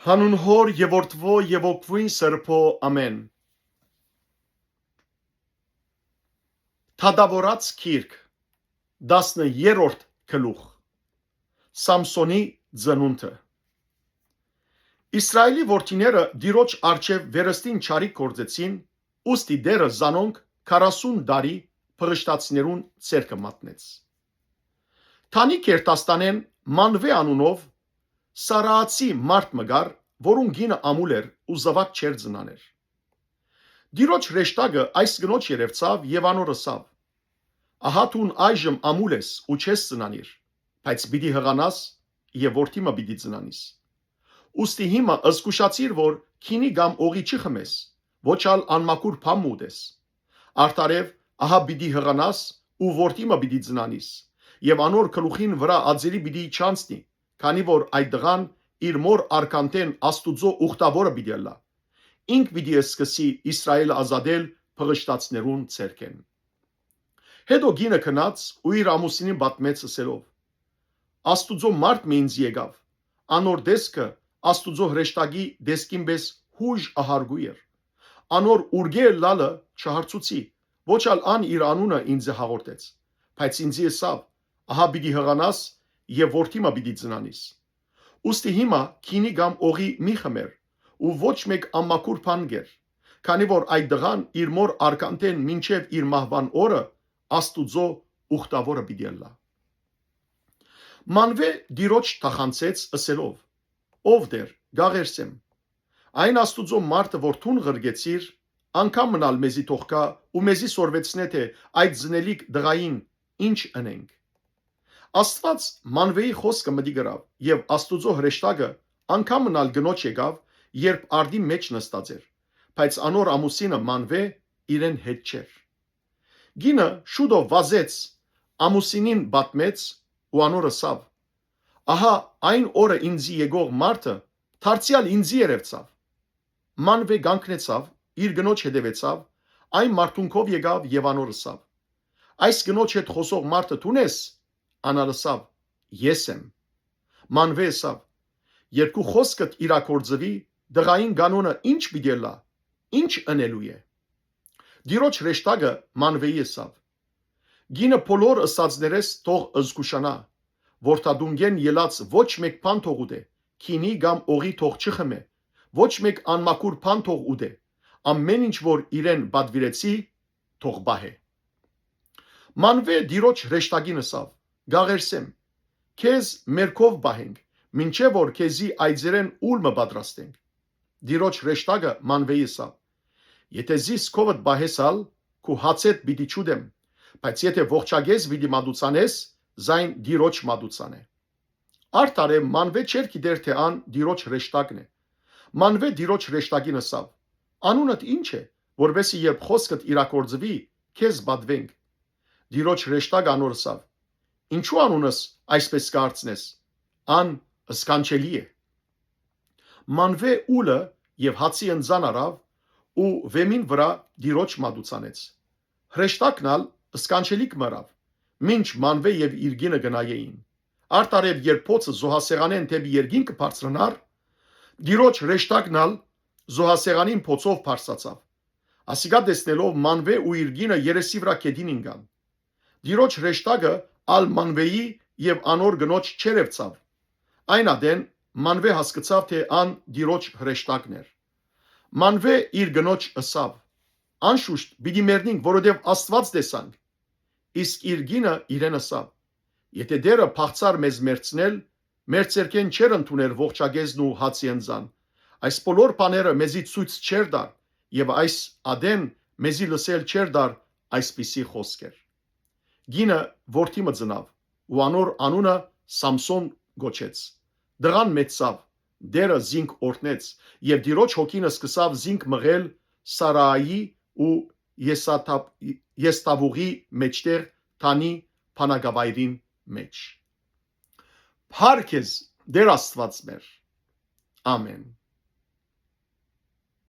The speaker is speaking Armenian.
Հանուն Հոր եւ Որդվո եւ Օգվույն Սրբո ամեն։ Թադավորած Քիրք 10-րդ գլուխ Սամսոնի ծնունդը Իսրայելի որդիները Տիրոջ առջև վերստին չարիք գործեցին, ուստի դերը զանոնք 40 տարի փղշտացիներուն ցերկը մատնեց։ Թանի կերտաստանեն Մանվե անունով Սարաացի մարդ մգար, որուն գինը ամուլ էր ու զավակ չեր ծնաներ։ Տիրոջ հրեշտակը այս գնոջ երևցավ եւ անոր ըսավ. Ահա դու այժմ ամուլ ես ու չես ծնանիր, բայց պիտի հղանաս եւ որդիմը պիտի ծնանիս։ Ուստի հիմա զգուշացիր, որ քինի կամ օղի չխմես, ոչ ալ անմաքուր բան մուտես։ Արդարև ահա պիտի հղանաս ու որդիմը պիտի ծնանիս եւ անոր գլուխին վրա ածերի պիտի չանցնի, քանի որ այդ դղան իր մոր արքանտեն Աստուծո ուխտավորը պիտի լա։ Ինք պիտի սկսի Իսրայելը ազատել փղշտացներուն ցերկեն։ Հետո գինը քնած ու իր ամուսինին պատմեց ասելով. Աստուծո մարդ մի ինձ եկավ, անոր դեսքը Աստուծո հրեշտակի դեսքին պես հույժ ահարգու էր։ Անոր ուրգե լալը չհարցուցի, ոչ ալ ան իր անունը ինձ հաղորդեց, բայց ինձ եսավ, ահա պիտի հղանաս եւ որդիմը պիտի ծնանիս։ Ուստի հիմա քինի կամ օղի մի խմեր ու ոչ մեկ անմաքուր բան գեր, քանի որ այդ դղան իր մոր արքանտեն մինչև իր մահվան օրը Աստուծո ուխտավորը պիտի լա։ Մանվե Տիրոջ թախանցեց ասելով. Ով դեր գաղերսեմ, այն Աստուծո մարդը որ թուն ղրգեցիր, անգամ մնալ մեզի թողքա ու մեզի սորվեցնե թե այդ զնելիք դղային ինչ ընենք։ Աստված Մանվեի խոսքը մտի գրավ եւ Աստուծո հրեշտակը անգամ մնալ գնոջ եկավ, երբ արդի մեջ նստած էր, բայց անոր ամուսինը Մանվե իրեն հետ չէր։ Գինը շուտով վազեց, ամուսինին պատմեց ու անոր ասավ. Ահա այն օրը ինձի եկող մարդը դարձյալ ինձի երևցավ։ Մանվե գանկնեցավ, իր գնոջ հետևեցավ, այն մարդունքով եկավ եւ անոր ասավ. Այս գնոջ հետ խոսող մարդը դու ես։ Անալսավ. Ես եմ։ Մանվե ասավ. Երկու խոսքդ իրակորձվի, դղային կանոնը ինչ պիտի լա, ինչ ընելու է։ Տիրոջ հրեշտակը Մանվեի ասավ. Գինը բոլոր ըստածներես թող զգուշանա, որ թադունգեն ելած ոչ մեկ բան թող ուտե, քինի կամ օղի թող չխմե, ոչ մեկ անմաքուր բան թող ուտե, ամեն ինչ որ իրեն բադվիրեցի թող բահե։ Մանվե Տիրոջ հրեշտակին ասավ. Գաղերսեմ, քեզ մերքով բահենք, մինչև որ քեզի այծերեն ուլմը պատրաստենք։ Տիրոջ հրեշտակը Մանվեի ասավ. Եթե զիս քովդ բահեսալ, քու հացետ պիտի չուդեմ, բայց եթե ողջագես պիտի մատուցանես, զայն Տիրոջ մատուցան է։ Արդարե Մանվե չէր գիտեր թե ան Տիրոջ հրեշտակն է։ Մանվե Տիրոջ հրեշտակին ասավ. Անունդ ինչ է, որովհետեւ երբ խոսքդ իրակորձվի, քեզ բադվենք։ Տիրոջ հրեշտակը անոր ասավ. Ինչու անունս այսպես կարծնես, ան սկանչելի է։ Մանվե ուլը եւ հացի ընձան արավ ու վեմին վրա Տիրոջ մատուցանեց։ Հրեշտակնալ սկանչելիք մռավ, մինչ Մանվե եւ իր գինը գնայեին։ Արտարև երբ փոցը զոհասեղանեն թեպի երկինքը բարձրանար, Տիրոջ հրեշտակնալ զոհասեղանին փոցով բարձրացավ։ Ասիկա տեսնելով Մանվե ու իր գինը երեսի վրա կեդին ինգան։ Տիրոջ հրեշտակը ալ Մանվեի եւ անոր գնոջ չերևցավ։ Այն ադեն Մանվե հասկացավ թե ան Տիրոջ հրեշտակն էր։ Մանվե իր գնոջ ասավ. Անշուշտ պիտի մեռնենք, որովհետեւ Աստված տեսանք։ Իսկ իր գինը իրեն ասավ. Եթե դերը փախցար մեզ մերցնել, մեր ցերկեն չեր ընդուներ ողջագեզն ու հացի ընձան։ Այս բոլոր բաները մեզի ցույց չեր դար եւ այս ադեն մեզի լսել չեր դար այսպիսի խոսքեր։ Գինը որդիմը ծնավ ու անոր անունը Սամսոն գոչեց։ Դղան մեծավ, դերը զինք օրտնեց եւ Տիրոջ հոգին սկսավ զինք մղել Սարայի ու Եստավուղի մեջտեղ Թանի փանագավայրին մեջ։ Փառքեզ Դեր Աստված մեր։ Ամեն։